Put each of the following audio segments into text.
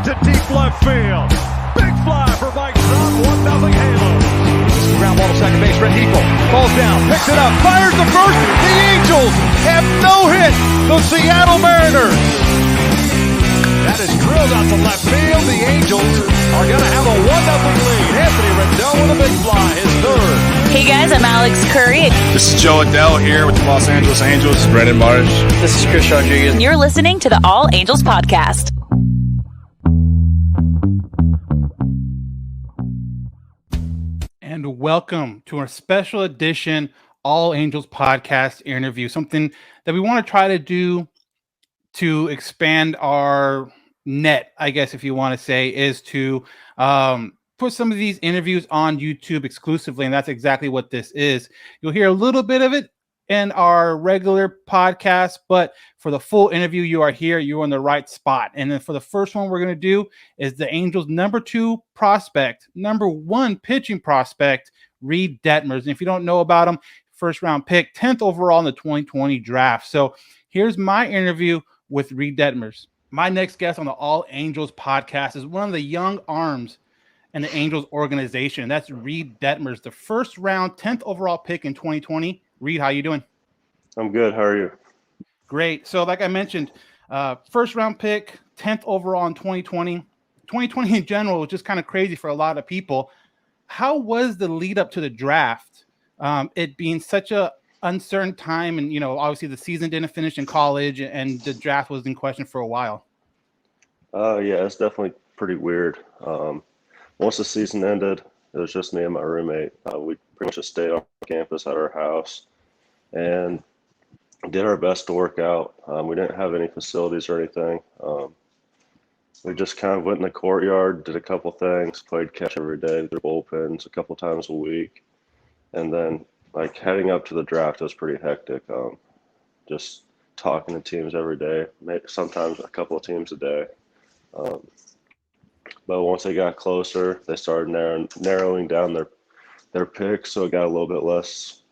to deep left field. Big fly for Mike Trout, 1-0 Halos. Ground ball to second base, Reid Detmers falls down, picks it up, fires the first. The Angels have no hit. The Seattle Mariners. That is drilled out to left field. The Angels are going to have a 1-0 lead. Anthony Rendell with a big fly, his third. Hey guys, I'm Alex Curry. This is Joe Adele here with the Los Angeles Angels. Brandon Marsh. This is Chris Rodriguez. And you're listening to the All Angels Podcast. And welcome to our special edition All Angels Podcast interview. Something that we want to try to do to expand our net, I guess, if you want to say, is to put some of these interviews on YouTube exclusively. And that's exactly what this is. You'll hear a little bit of it in our regular podcast, but for the full interview, you are here. You're in the right spot. And then for the first one we're going to do is the Angels' number 2 prospect, number 1 pitching prospect, Reid Detmers. And if you don't know about him, first round pick, 10th overall in the 2020 draft. So here's my interview with Reid Detmers. My next guest on the All Angels podcast is one of the young arms in the Angels organization. That's Reid Detmers, the first round 10th overall pick in 2020. Reid, how you doing? I'm good. How are you? Great. So like I mentioned, first round pick, 10th overall in 2020. 2020 in general was just kind of crazy for a lot of people. How was the lead up to the draft? It being such a uncertain time, and obviously the season didn't finish in college, and the draft was in question for a while. Yeah, it's definitely pretty weird. Once the season ended, it was just me and my roommate. We pretty much just stayed on campus at our house and did our best to work out. We didn't have any facilities or anything. We just kind of went in the courtyard, did a couple things, played catch every day, threw bullpens a couple times a week. And then like heading up to the draft, it was pretty hectic. Just talking to teams every day, sometimes a couple of teams a day. But once they got closer, they started narrowing down their picks, so it got a little bit less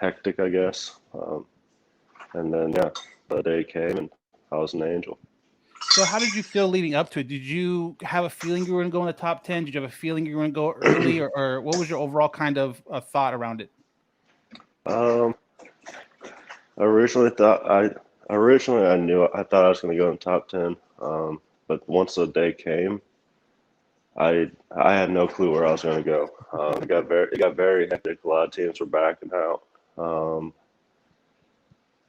hectic, I guess. And then, yeah, the day came, and I was an Angel. So how did you feel leading up to it? Did you have a feeling you were going to go in the top 10? Did you have a feeling you were going to go early, or what was your overall kind of thought around it? Originally, I thought I was going to go in the top 10. But once the day came, I had no clue where I was going to go. It got very hectic. A lot of teams were backing out.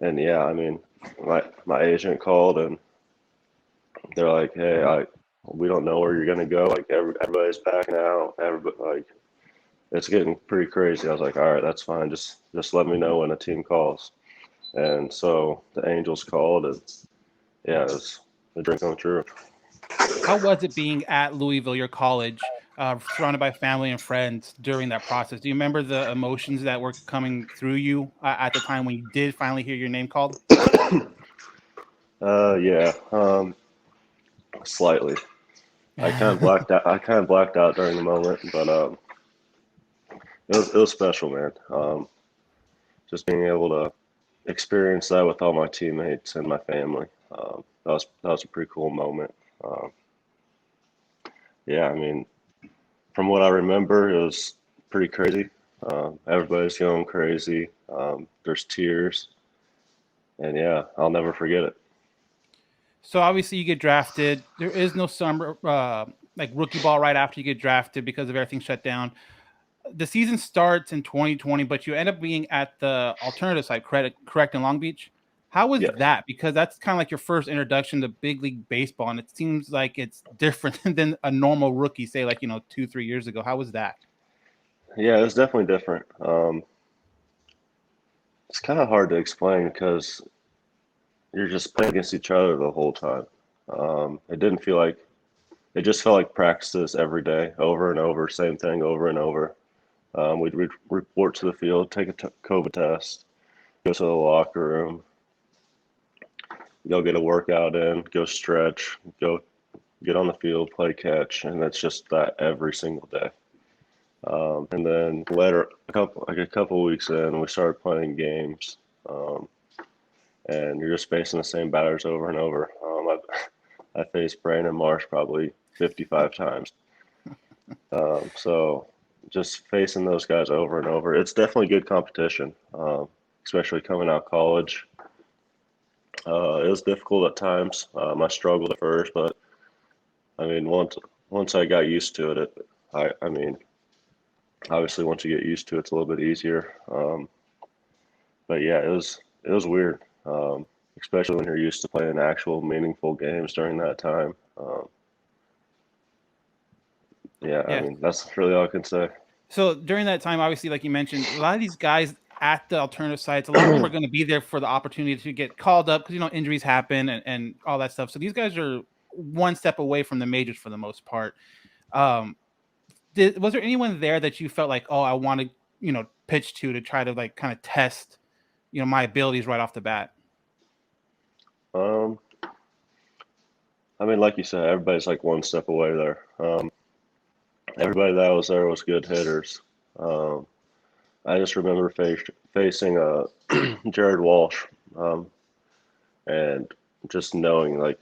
And yeah, I mean, my agent called and they're like, "Hey, we don't know where you're going to go. Like everybody's backing out. Everybody, like, it's getting pretty crazy." I was like, "All right, that's fine. Just let me know when a team calls." And so the Angels called, and yeah, it was a dream come true. How was it being at Louisville, your college, surrounded by family and friends during that process? Do you remember the emotions that were coming through you at the time when you did finally hear your name called? Yeah, slightly. I kind of blacked out during the moment, but it was special, man. Just being able to experience that with all my teammates and my family. That was a pretty cool moment. Yeah, I mean, from what I remember, it was pretty crazy. Everybody's going crazy. There's tears, and yeah, I'll never forget it. So obviously you get drafted. There is no summer like rookie ball right after you get drafted because of everything shut down. The season starts in 2020, but you end up being at the alternative site, correct, in Long Beach. How was that? Because that's kind of like your first introduction to big league baseball, and it seems like it's different than a normal rookie, say, like 2-3 years ago. How was that? Yeah, it was definitely different. It's kind of hard to explain because you're just playing against each other the whole time. It just felt like practices every day, over and over, same thing over and over. We'd report to the field, take a COVID test, go to the locker room, go get a workout in, go stretch, go get on the field, play catch, and it's just that every single day. And then later, a couple weeks in, we started playing games, and you're just facing the same batters over and over. I faced Brandon Marsh probably 55 times. So just facing those guys over and over, it's definitely good competition, especially coming out of college. It was difficult at times. I struggled at first, but I mean, once I got used to it, I mean, obviously once you get used to it, it's a little bit easier. But yeah, it was weird, especially when you're used to playing actual meaningful games during that time. Yeah, I Yeah. mean, that's really all I can say. So during that time, obviously, like you mentioned, a lot of these guys at the alternative sites, a lot of them are going to be there for the opportunity to get called up because injuries happen and all that stuff. So these guys are one step away from the majors for the most part. Um, was there anyone there that you felt like, oh, I want to, pitch to try to like kind of test, my abilities right off the bat? Um, I mean, like you said, everybody's like one step away there. Everybody that was there was good hitters. Um, I just remember facing Jared Walsh, and just knowing like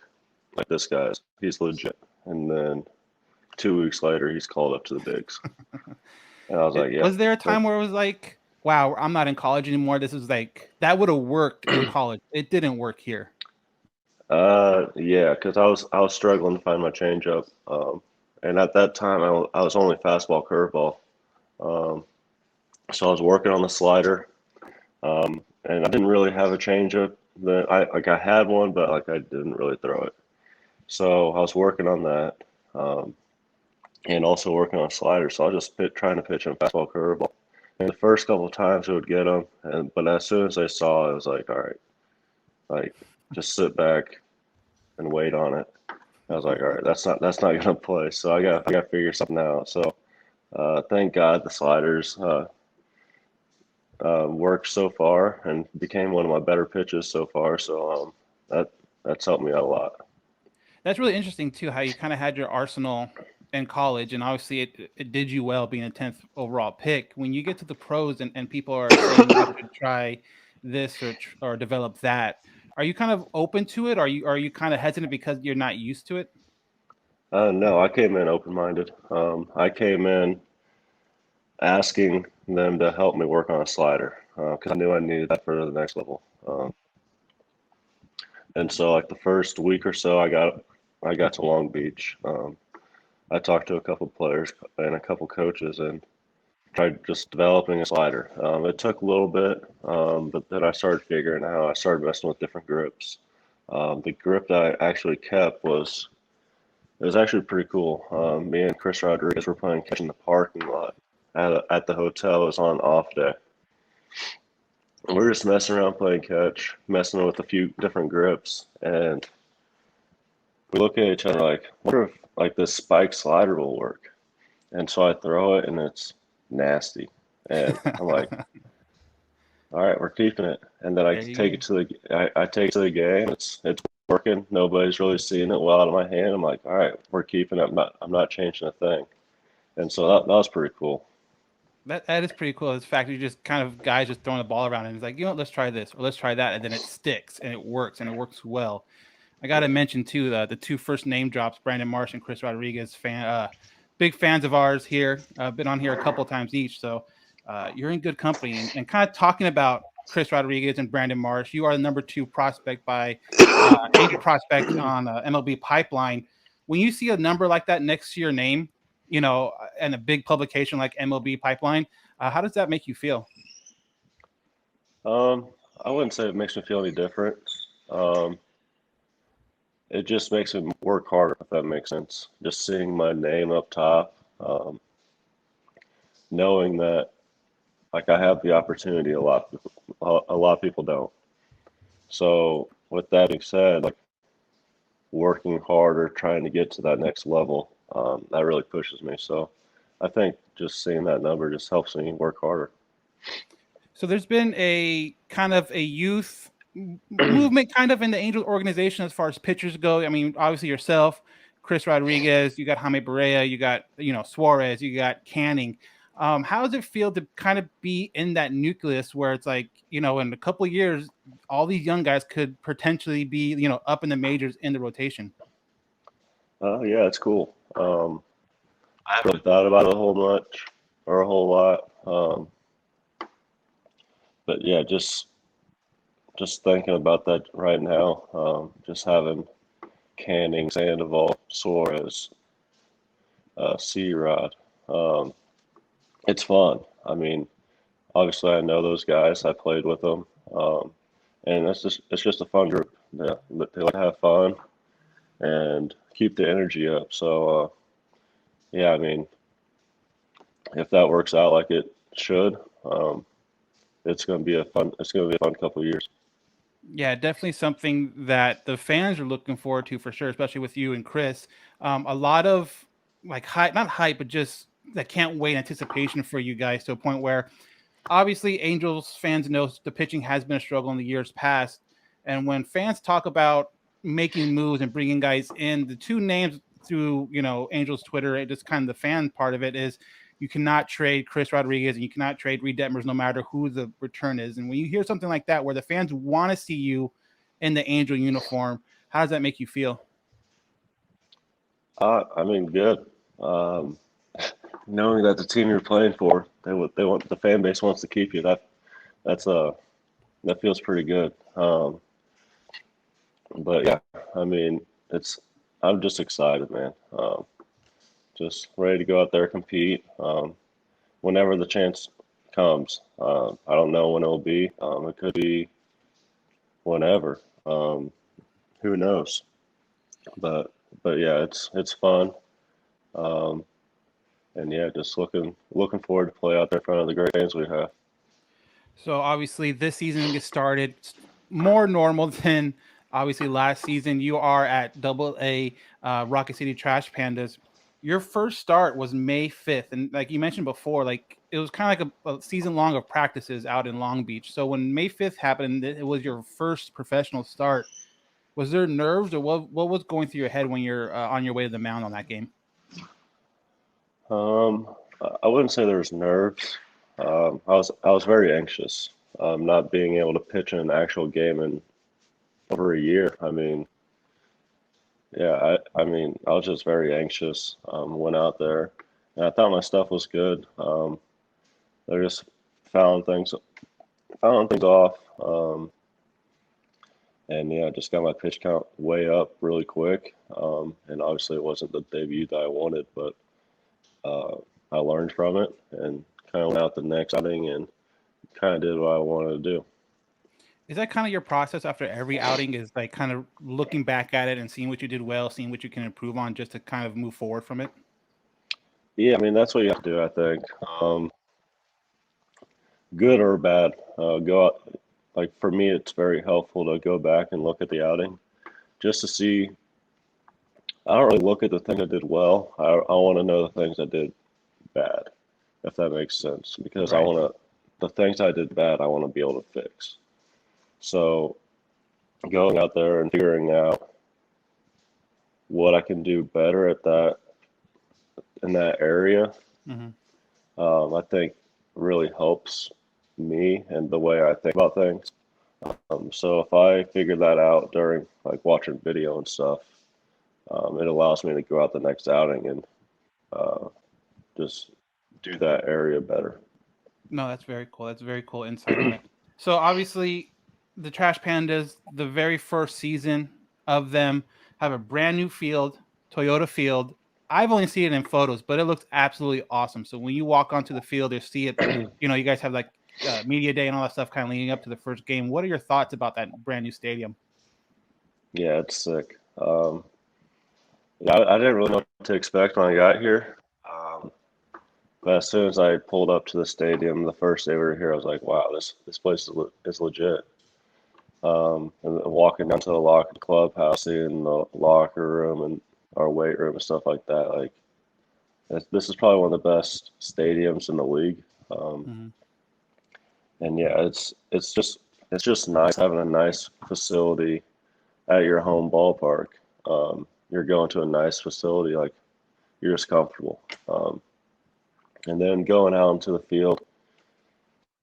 this guy's he's legit. And then 2 weeks later, he's called up to the bigs, and I was like, Was yep. there a time where it was like, wow, I'm not in college anymore. This is like that would have worked in college. It didn't work here. Yeah, because I was struggling to find my changeup, and at that time I was only fastball curveball, um, so I was working on the slider, and I didn't really have a changeup. Then I had one, but like I didn't really throw it. So I was working on that, um, and also working on slider. So I was just trying to pitch him fastball curveball. And the first couple of times it would get him, but as soon as I saw it, was like, all right, like just sit back and wait on it. I was like, all right, that's not gonna play. So I got to figure something out. So thank God the sliders worked so far and became one of my better pitches so far. So that's helped me out a lot. That's really interesting too, how you kind of had your arsenal in college, and obviously it did you well being a 10th overall pick. When you get to the pros and people are saying you should try this or develop that, are you kind of open to it? Are you kind of hesitant because you're not used to it? No, I came in open-minded. I came in asking them to help me work on a slider because I knew I needed that for the next level. And so like the first week or so, I got to Long Beach. I talked to a couple players and a couple coaches and tried just developing a slider. It took a little bit, but then I started figuring out. I started messing with different grips. The grip that I actually kept it was actually pretty cool. Me and Chris Rodriguez were playing catch in the parking lot at the hotel. It was on off day. And we were just messing around playing catch, messing with a few different grips, and we look at each other like, wonder if like this spike slider will work. And so I throw it, and it's nasty. And I'm like, all right, we're keeping it. And then I There you take go. it to I take it to the game. It's working. Nobody's really seeing it well out of my hand. I'm like, all right, we're keeping it. I'm not changing a thing. And so that was pretty cool. That is pretty cool. The fact that you just kind of guys just throwing the ball around and it's like, let's try this or let's try that, and then it sticks and it works well. I got to mention too the two first name drops, Brandon Marsh and Chris Rodriguez, big fans of ours here. Been on here a couple times each, so you're in good company. And kind of talking about Chris Rodriguez and Brandon Marsh, you are the number 2 prospect by Angel Prospect on MLB Pipeline. When you see a number like that next to your name, and a big publication like MLB Pipeline, how does that make you feel? Um, I wouldn't say it makes me feel any different. Um, it just makes me work harder, if that makes sense. Just seeing my name up top, knowing that like I have the opportunity a lot of people don't. So with that being said, like working harder, trying to get to that next level, that really pushes me. So I think just seeing that number just helps me work harder. So there's been a kind of a youth movement kind of in the Angels organization as far as pitchers go. I mean, obviously yourself, Chris Rodriguez, you got Jaime Barea, you got, Suarez, you got Canning. How does it feel to kind of be in that nucleus where it's like, in a couple of years, all these young guys could potentially be, up in the majors in the rotation? Yeah, it's cool. I haven't really thought about it a whole lot. But yeah, just thinking about that right now. Just having Canning, Sandoval, Suarez, C-Rod. Um, it's fun. I mean, obviously I know those guys. I played with them, and it's just a fun group. Yeah, they like to have fun and keep the energy up. So yeah, I mean, if that works out like it should, it's going to be a fun couple of years. Yeah, definitely something that the fans are looking forward to for sure, especially with you and Chris. A lot of like hype, not hype, but just that can't wait anticipation for you guys to a point where obviously Angels fans know the pitching has been a struggle in the years past. And when fans talk about making moves and bringing guys in, the two names through, Angels Twitter, just kind of the fan part of it is you cannot trade Chris Rodriguez and you cannot trade Reid Detmers no matter who the return is. And when you hear something like that, where the fans want to see you in the Angel uniform, how does that make you feel? I mean, good. Um, Knowing that the team you're playing for, they want the fan base wants to keep you. That's that feels pretty good. But yeah, I mean, it's I'm just excited, man. Just ready to go out there compete. Whenever the chance comes. I don't know when it'll be. It could be whenever. Who knows? But yeah, it's fun. Um, and yeah, just looking forward to play out there in front of the great fans we have. So obviously this season gets started more normal than obviously last season. You are at Double A Rocket City Trash Pandas. Your first start was May 5th, and like you mentioned before, like it was kind of like a season long of practices out in Long Beach. So when May 5th happened, it was your first professional start. Was there nerves, or what was going through your head when you're on your way to the mound on that game? I wouldn't say there was nerves. I was very anxious, not being able to pitch in an actual game in over a year. I mean, yeah, I was just very anxious. Went out there, and I thought my stuff was good. I just found things found things off, and yeah, just got my pitch count way up really quick. And obviously, it wasn't the debut that I wanted, but uh, I learned from it and kind of went out the next outing and kind of did what I wanted to do. Is that kind of your process after every outing? Is like kind of looking back at it and seeing what you did well, seeing what you can improve on, just to kind of move forward from it? Yeah, I mean that's what you have to do. I think, good or bad, go out. Like for me, it's very helpful to go back and look at the outing just to see. I don't really look at the things I did well. I want to know the things I did bad, if that makes sense, because I Right. want to the things I did bad, I want to be able to fix. So going out there and figuring out what I can do better at that in that area, Hmm. I think really helps me and the way I think about things. So if I figure that out during like watching video and stuff, it allows me to go out the next outing and uh, just do that area better. No, that's very cool. That's very cool insight on it. So obviously, the Trash Pandas, the very first season of them, have a brand new field, Toyota Field. I've only seen it in photos, but it looks absolutely awesome. So when you walk onto the field, you see it. You guys have like media day and all that stuff, kind of leading up to the first game. What are your thoughts about that brand new stadium? Yeah, it's sick. Yeah, I didn't really know what to expect when I got here. Um, but as soon as I pulled up to the stadium the first day we were here, I was like, wow, this place is legit. And then walking down to the locker clubhouse, seeing the locker room and our weight room and stuff like that, like this is probably one of the best stadiums in the league. Um, Hmm. and yeah, it's just nice having a nice facility at your home ballpark. You're going to a nice facility, like you're just comfortable. And then going out into the field,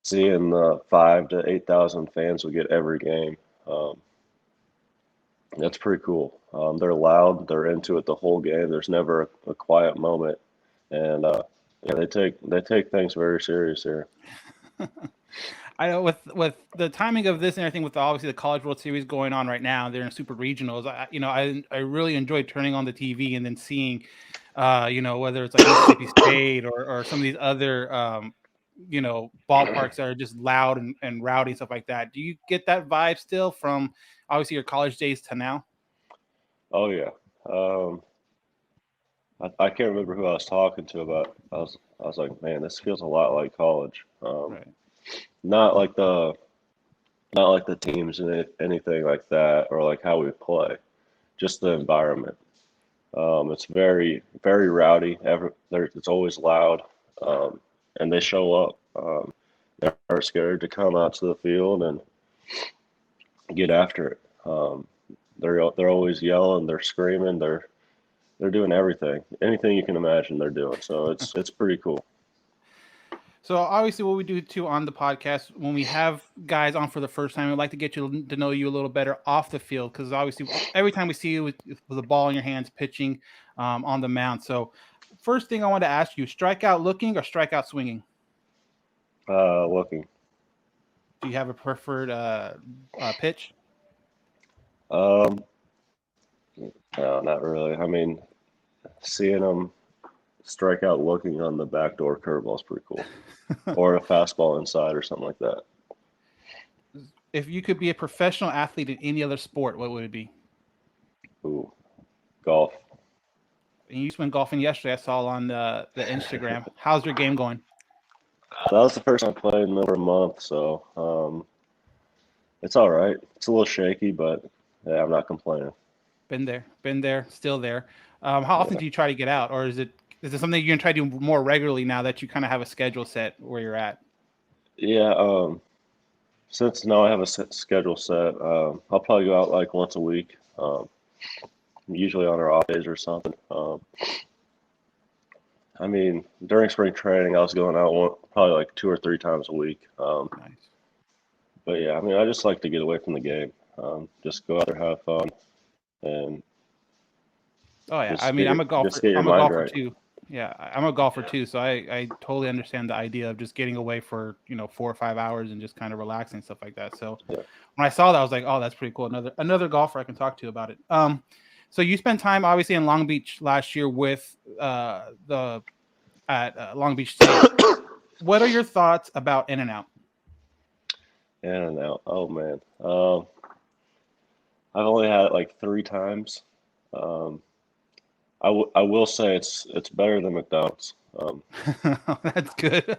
seeing the 5 to 8,000 fans we get every game. Um, That's pretty cool. They're loud. They're into it the whole game. There's never a quiet moment, and yeah, they take things very serious here. I know with the timing of this and everything, with obviously the College World Series going on right now, they're in super regionals. I really enjoy turning on the TV and then seeing, whether it's like Mississippi State or some of these other, ballparks that are just loud and rowdy and stuff like that. Do you get that vibe still from obviously your college days to now? Oh yeah. I can't remember who I was talking to, but I was like, man, this feels a lot like college. Right. Not like the not like the teams and anything like that, or like how we play. Just the environment. It's very very rowdy. It's always loud, and they show up. They are scared to come out to the field and get after it. They're always yelling. They're screaming. They're doing everything. Anything you can imagine, they're doing. So it's pretty cool. So obviously, what we do too on the podcast when we have guys on for the first time, we'd like to get you to know you a little better off the field because obviously, every time we see you with the ball in your hands, pitching on the mound. So, first thing I want to ask you: strikeout looking or strikeout swinging? Looking. Do you have a preferred pitch? Um, no, not really. I mean, seeing them strike out looking on the backdoor curveball is pretty cool, or a fastball inside or something like that. If you could be a professional athlete in any other sport, what would it be? Ooh, golf. And you just went golfing yesterday. I saw on the Instagram. How's your game going? That was the first time I played in over a month, so it's all right. It's a little shaky, but yeah, I'm not complaining. Been there, still there. How often do you try to get out, or is it something you're gonna try to do more regularly now that you kind of have a schedule set where you're at? Yeah, since now I have a schedule set, I'll probably go out like once a week, usually on our off days or something. I mean, during spring training, I was going out probably like 2 or 3 times a week. Nice. But yeah, I mean, I just like to get away from the game. Just go out there, have fun, and Oh yeah, just I mean, get I'm a your, golfer. just get your I'm a mind golfer right. too. Yeah, I'm a golfer too. So I totally understand the idea of just getting away for 4 or 5 hours and just kind of relaxing and stuff like that. So Yeah. when I saw that, I was like, oh, that's pretty cool. Another golfer I can talk to about it. So you spent time obviously in Long Beach last year with the at Long Beach State. What are your thoughts about In and Out? In and out. Oh man. I've only had it like 3 times. Um, I will say it's better than McDonald's. That's good.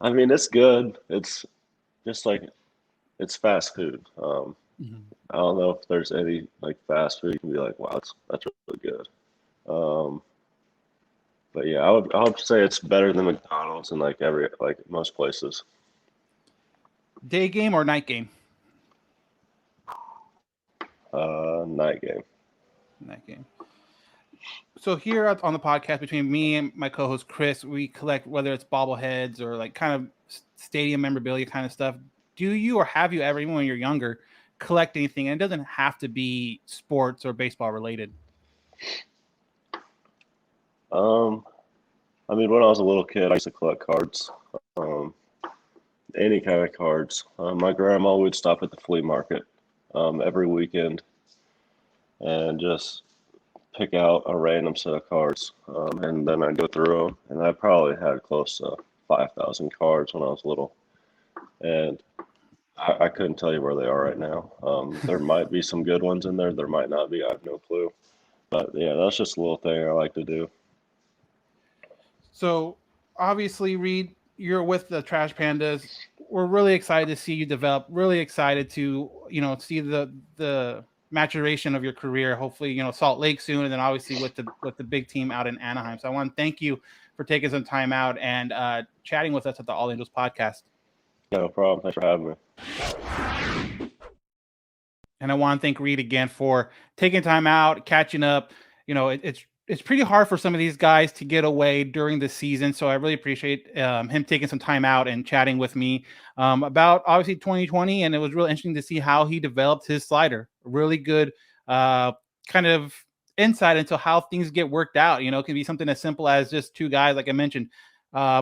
I mean, it's good. It's just like it's fast food. Mhm. I don't know if there's any like fast food you can be like, wow, that's really good. Um, but yeah, I would say it's better than McDonald's and like most places. Day game or night game? Night game. Night game. So here on the podcast, between me and my co-host Chris, we collect whether it's bobbleheads or like kind of stadium memorabilia kind of stuff. Do you or have you ever, even when you're younger, collect anything? And it doesn't have to be sports or baseball related. Um, I mean, when I was a little kid, I used to collect cards. Um, any kind of cards. My grandma would stop at the flea market every weekend and just pick out a random set of cards, and then I'd go through them, and I probably had close to 5,000 cards when I was little, and I couldn't tell you where they are right now. There might be some good ones in there. There might not be. I have no clue. But yeah, that's just a little thing I like to do. So obviously, Reid, you're with the Trash Pandas. We're really excited to see you develop. Really excited to see the maturation of your career. Hopefully, Salt Lake soon, and then obviously with the big team out in Anaheim. So I want to thank you for taking some time out and chatting with us at the All Angels podcast. Yeah, no problem. Thanks for having me. And I want to thank Reid again for taking time out, catching up. It's it's pretty hard for some of these guys to get away during the season. So I really appreciate him taking some time out and chatting with me about obviously 2020. And it was really interesting to see how he developed his slider. Really good kind of insight into how things get worked out. You know, it can be something as simple as just two guys, like I mentioned,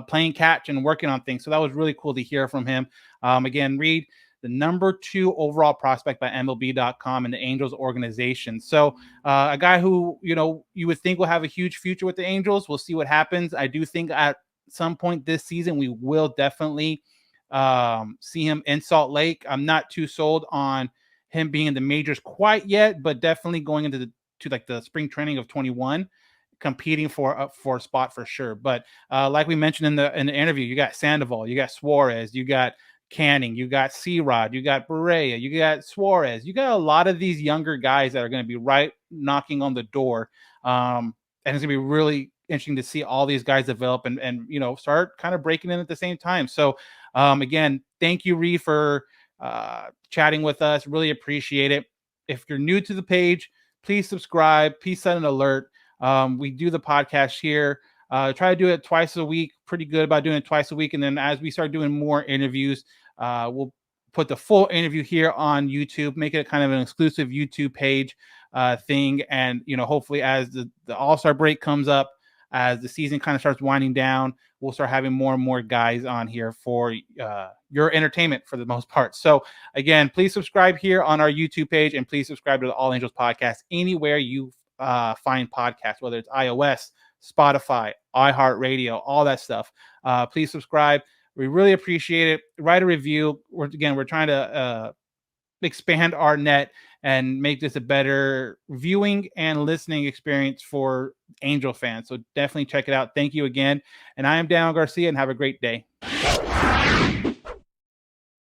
playing catch and working on things. So that was really cool to hear from him. Again, Reid, the number 2 overall prospect by MLB.com and the Angels organization. So a guy who, you know, you would think will have a huge future with the Angels. We'll see what happens. I do think at some point this season, we will definitely see him in Salt Lake. I'm not too sold on him being in the majors quite yet, but definitely going into the spring training of 21, competing for a spot for sure. But like we mentioned in the interview, you got Sandoval, you got Suarez, you got Canning, you got C-Rod, you got Berea, you got Suarez, you got a lot of these younger guys that are going to be right knocking on the door. And it's going to be really interesting to see all these guys develop and you know, start kind of breaking in at the same time. So again, thank you, Reid, for chatting with us. Really appreciate it. If you're new to the page, please subscribe. Please set an alert. We do the podcast here. Try to do it twice a week. Pretty good about doing it twice a week. And then as we start doing more interviews, we'll put the full interview here on YouTube, make it kind of an exclusive YouTube page thing. And, you know, hopefully as the All-Star break comes up, as the season kind of starts winding down, we'll start having more and more guys on here for your entertainment for the most part. So again, please subscribe here on our YouTube page, and please subscribe to the All Angels podcast anywhere you find podcasts, whether it's iOS, Spotify, iHeartRadio, all that stuff. Please subscribe. We really appreciate it. Write a review. We're trying to expand our net and make this a better viewing and listening experience for Angel fans. So definitely check it out. Thank you again. And I am Dan Garcia, and have a great day.